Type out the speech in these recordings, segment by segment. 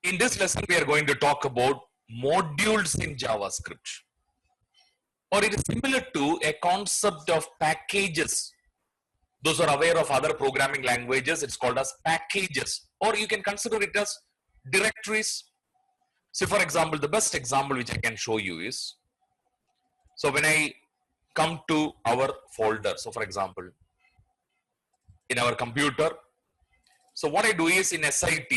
In this lesson, we are going to talk about modules in JavaScript, or it is similar to a concept of packages. Those who are aware of other programming languages, it's called as packages, or you can consider it as directories. So, for example, the best example which I can show you is, so when I come to our folder, so for example, in our computer, so what I do is in SIT,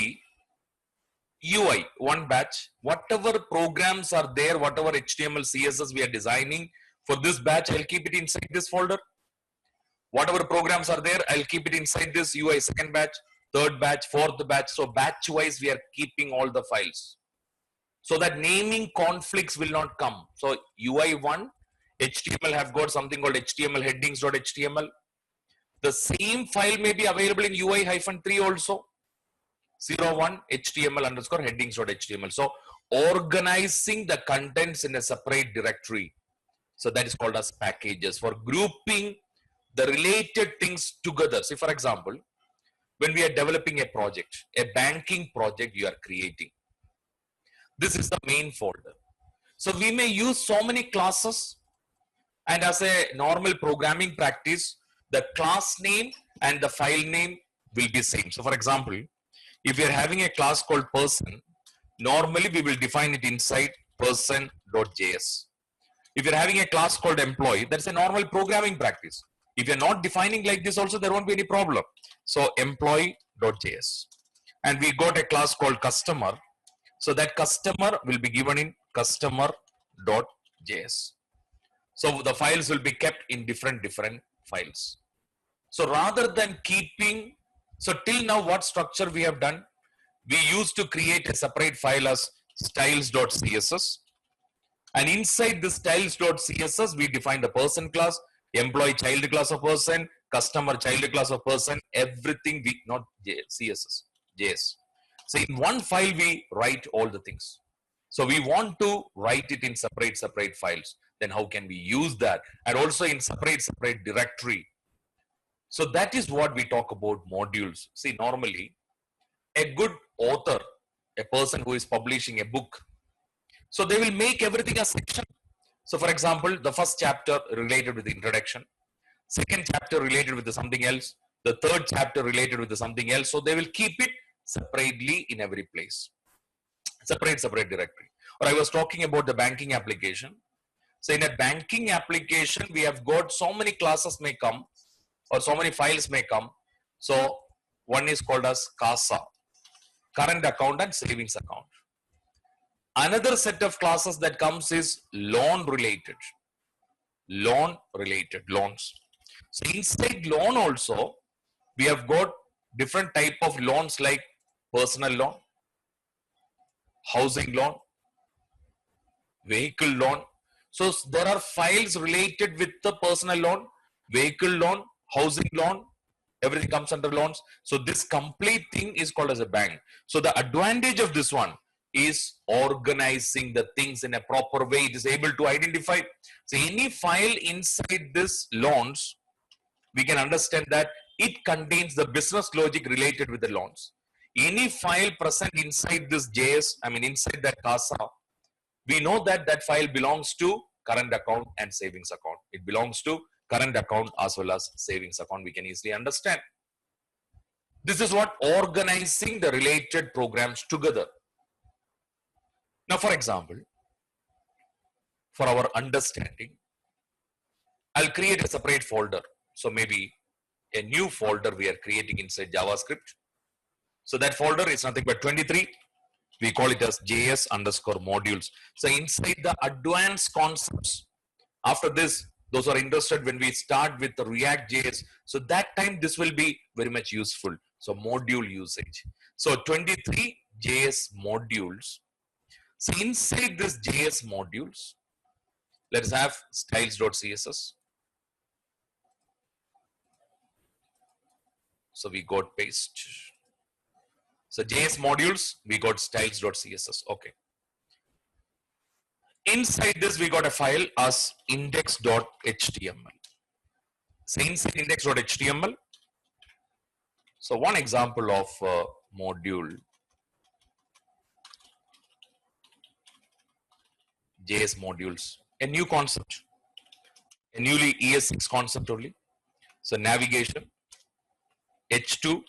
UI, one batch, whatever programs are there, whatever HTML, CSS we are designing for this batch, I'll keep it inside this folder. Whatever programs are there, I'll keep it inside this UI second batch, third batch, fourth batch. So batch wise, we are keeping all the files, so that naming conflicts will not come. So UI1, HTML have got something called HTML headings.html. The same file may be available in UI-3 also. 01 HTML underscore headings.html. So organizing the contents in a separate directory. So that is called as packages, for grouping the related things together. See, for example, when we are developing a project, a banking project you are creating, this is the main folder. So we may use so many classes, and as a normal programming practice, the class name and the file name will be same. So for example, if we are having a class called person, normally we will define it inside person.js. If you're having a class called employee, that's a normal programming practice. If you're not defining like this also, there won't be any problem. So employee.js. And we got a class called customer. So that customer will be given in customer.js. So the files will be kept in different files. So rather than keeping, so till now what structure we have done, we used to create a separate file as styles.css. And inside this styles.css, we define the person class, employee child class of person, customer child class of person, everything we, not CSS, JS. So in one file, we write all the things. So we want to write it in separate files. Then how can we use that? And also in separate directory. So that is what we talk about modules. See, normally a good author, a person who is publishing a book, so they will make everything a section. So for example, the first chapter related with the introduction, second chapter related with the something else, the third chapter related with the something else. So they will keep it separately in every place, separate directory. Or I was talking about the banking application. So in a banking application, we have got so many classes may come, or so many files may come. So one is called as CASA, current account and savings account. Another set of classes that comes is loan related, loans. So inside loan also, we have got different type of loans like personal loan, housing loan, vehicle loan. So there are files related with the personal loan, vehicle loan, housing loan, everything comes under loans. So this complete thing is called as a bank. So the advantage of this one is organizing the things in a proper way. It is able to identify. So any file inside this loans, we can understand that it contains the business logic related with the loans. Any file present inside this JS, inside that CASA, we know that that file belongs to current account and savings account. It belongs to current account as well as savings account. We can easily understand. This is what organizing the related programs together. Now, for example, for our understanding, I'll create a separate folder. So maybe a new folder we are creating inside JavaScript. So that folder is nothing but 23. We call it as JS underscore modules. So inside the advanced concepts, after this, those are interested when we start with the React JS. So that time this will be very much useful. So module usage. So 23 JS modules. So inside this JS modules, let us have styles.css. So we got paste. So JS modules, we got styles.css. Okay. Inside this, we got a file as index.html. So inside index.html. So one example of module JS modules, a new concept, a newly ES6 concept only. So navigation, H2,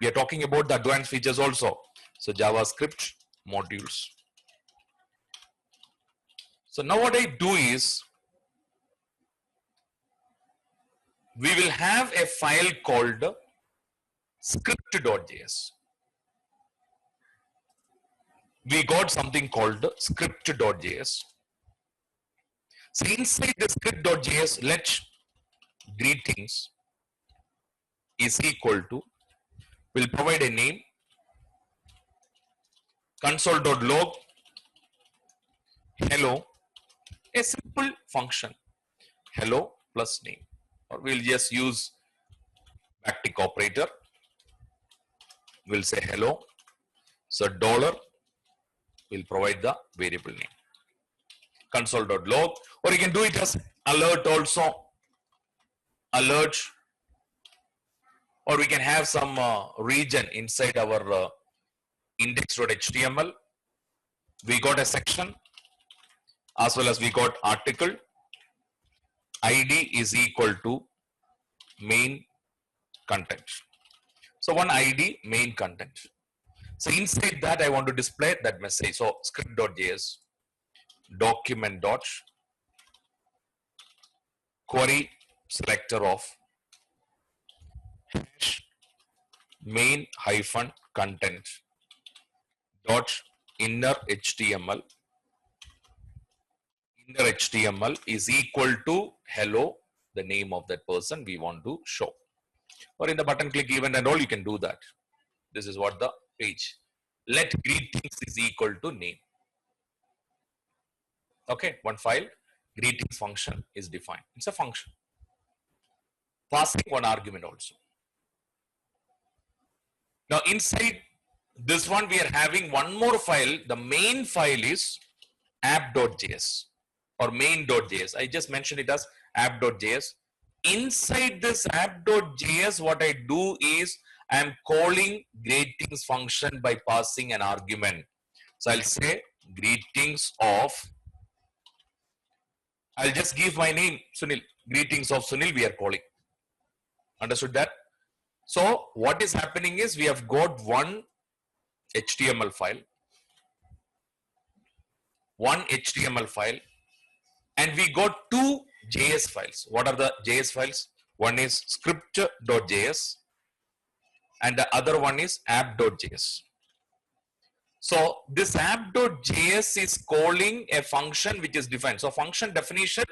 we are talking about the advanced features also. So JavaScript modules. So now what I do is, we will have a file called script.js. We got something called script.js. So inside the script.js, let greetings is equal to, we'll provide a name, console.log, hello, a simple function, hello plus name, or we'll just use backtick operator. We'll say hello. So dollar, we'll provide the variable name, console.log, or you can do it as alert also, alert, or we can have some region inside our index.html. We got a section as well as we got article. ID is equal to main content. So one ID, main content. So inside that I want to display that message. So script.js, document dot query selector of hash main hyphen content dot inner HTML. Inner HTML is equal to hello, the name of that person we want to show. Or in the button click event and all, you can do that. This is what the page. Let greetings is equal to name. Okay, one file, greetings function is defined. It's a function. Passing one argument also. Now inside this one, we are having one more file. The main file is app.js or main.js. I just mentioned it as app.js. Inside this app.js, what I do is I am calling greetings function by passing an argument. So I'll say greetings of, I'll just give my name Sunil. Greetings of Sunil we are calling. Understood that? So what is happening is, we have got one HTML file, and we got two JS files. What are the JS files? One is script.js and the other one is app.js. So this app.js is calling a function which is defined. So function definition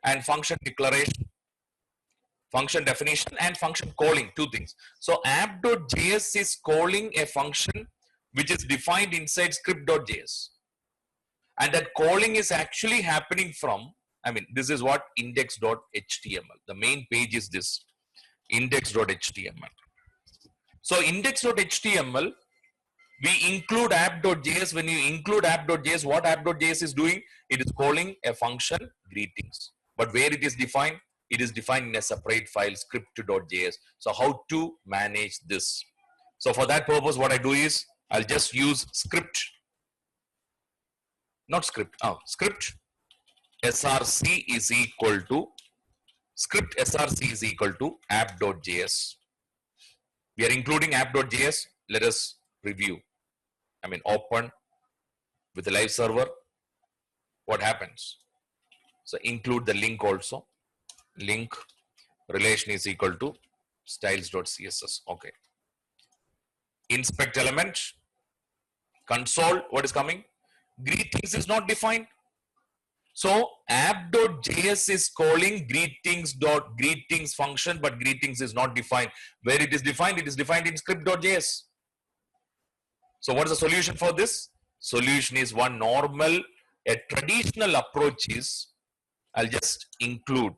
and function declaration. Function definition and function calling, two things. So app.js is calling a function which is defined inside script.js. And that calling is actually happening from, this is what index.html. The main page is this, index.html. So index.html, we include app.js. When you include app.js, what app.js is doing? It is calling a function greetings. But where it is defined? It is defined in a separate file, script.js. So how to manage this? So for that purpose, what I do is, I'll just use script src is equal to, script src is equal to app.js. We are including app.js. Let us review. Open with the live server. What happens? So include the link also. Link relation is equal to styles.css. Okay. Inspect element. Console, what is coming? Greetings is not defined. So app.js is calling greetings function, but greetings is not defined. Where it is defined? It is defined in script.js. So what is the solution for this? Solution is one normal, a traditional approach is, I'll just include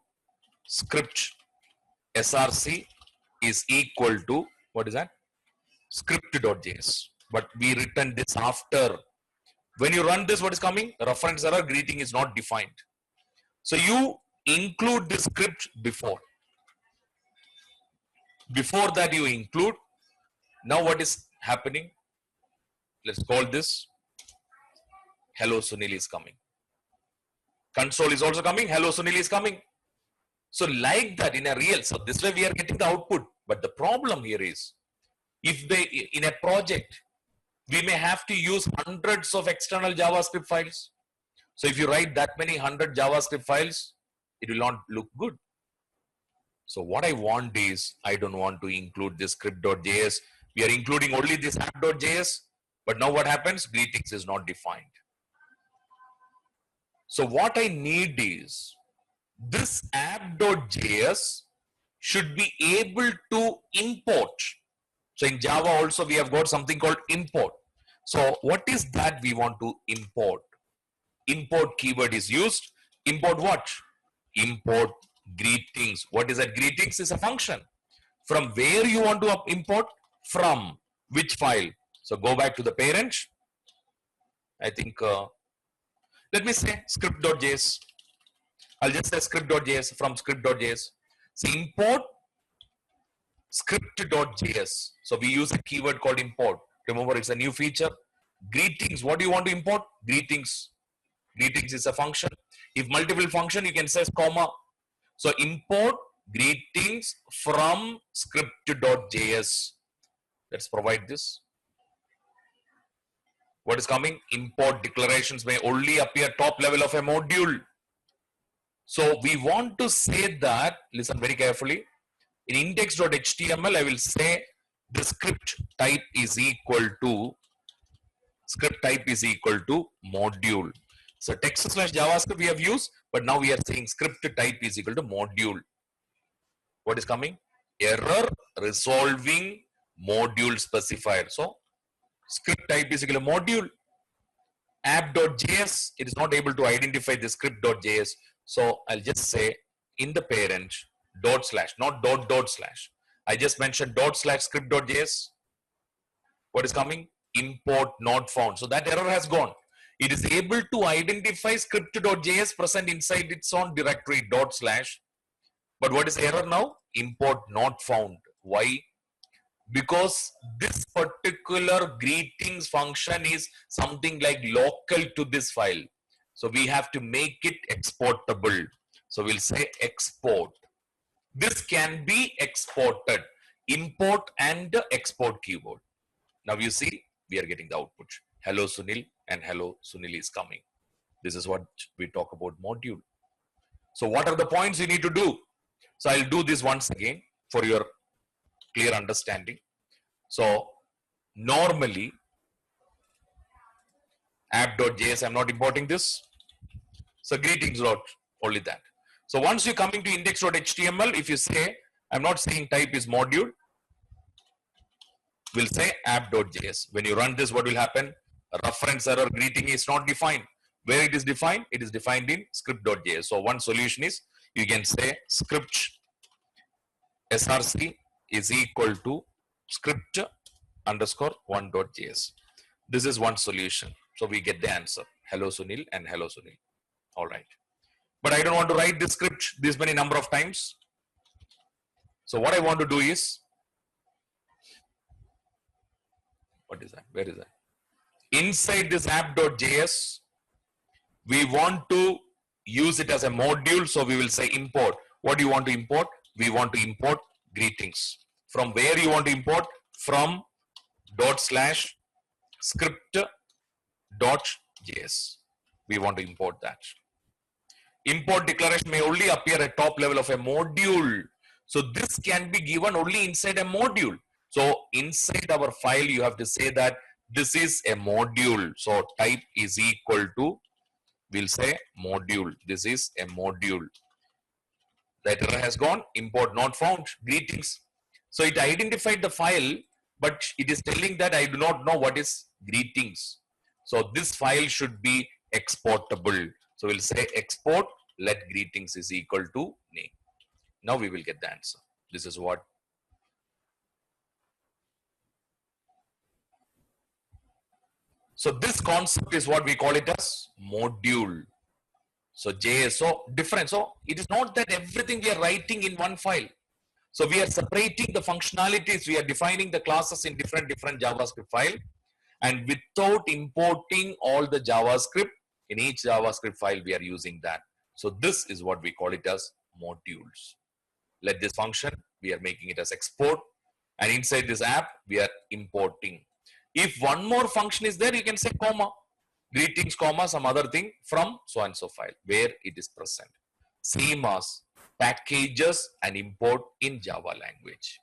script src is equal to, what is that? Script.js. But we written this after. When you run this, what is coming? Reference error, greeting is not defined. So you include the script before. Before that you include. Now what is happening? Let's call this hello Sunil is coming. Console is also coming. Hello Sunil is coming. So like that in a real, so this way we are getting the output. But the problem here is, if they, in a project, we may have to use hundreds of external JavaScript files. So if you write that many 100 JavaScript files, it will not look good. So what I want is, I don't want to include this script.js. We are including only this app.js. But now what happens? Greetings is not defined. So what I need is, this app.js should be able to import. So in Java also we have got something called import. So what is that we want to import? Import keyword is used. Import what? Import greetings. What is that? Greetings is a function. From where you want to import? From which file? So go back to the parent. I think, let me say script.js. I'll just say script.js from script.js. So import script.js. So we use a keyword called import. Remember, it's a new feature. Greetings. What do you want to import? Greetings. Greetings is a function. If multiple function, you can say comma. So import greetings from script.js. Let's provide this. What is coming? Import declarations may only appear top level of a module. So we want to say that, listen very carefully. In index.html, I will say the script type is equal to module. So text/JavaScript we have used, but now we are saying script type is equal to module. What is coming? Error resolving module specifier. So script type is equal to module. App.js, it is not able to identify the script.js. So I'll just say in the parent dot slash, not dot slash. I just mentioned dot slash script.js. What is coming? Import not found. So that error has gone. It is able to identify script.js present inside its own directory dot slash. But what is error now? Import not found. Why? Because this particular greetings function is something like local to this file. So we have to make it exportable. So we'll say export. This can be exported. Import and export keyword. Now you see, we are getting the output. Hello Sunil and hello Sunil is coming. This is what we talk about module. So what are the points you need to do? So I'll do this once again for your clear understanding. So normally app.js, I'm not importing this. So greetings dot, only that. So once you come into index.html, if you say, I'm not saying type is module, we'll say app.js. When you run this, what will happen? A reference error greeting is not defined. Where it is defined? It is defined in script.js. So one solution is, you can say script src is equal to script underscore one.js. This is one solution. So we get the answer. Hello Sunil and hello Sunil. All right. But I don't want to write this script this many number of times. So what I want to do is, what is that? Where is that? Inside this app.js, we want to use it as a module. So we will say import. What do you want to import? We want to import greetings. From where you want to import? From dot slash script.js. We want to import that. Import declaration may only appear at top level of a module. So this can be given only inside a module. So inside our file, you have to say that this is a module. So type is equal to, we'll say module. This is a module. That error has gone. Import not found. Greetings. So it identified the file, but it is telling that I do not know what is greetings. So this file should be exportable. So we'll say export, let greetings is equal to name. Now we will get the answer. This is what. So this concept is what we call it as module. So JS, so different. So it is not that everything we are writing in one file. So we are separating the functionalities. We are defining the classes in different JavaScript file. And without importing all the JavaScript, In each JavaScript file, we are using that. So this is what we call it as modules. Let this function, we are making it as export, and inside this app, we are importing. If one more function is there, you can say comma, greetings, comma, some other thing from so and so file where it is present. Same as packages and import in Java language.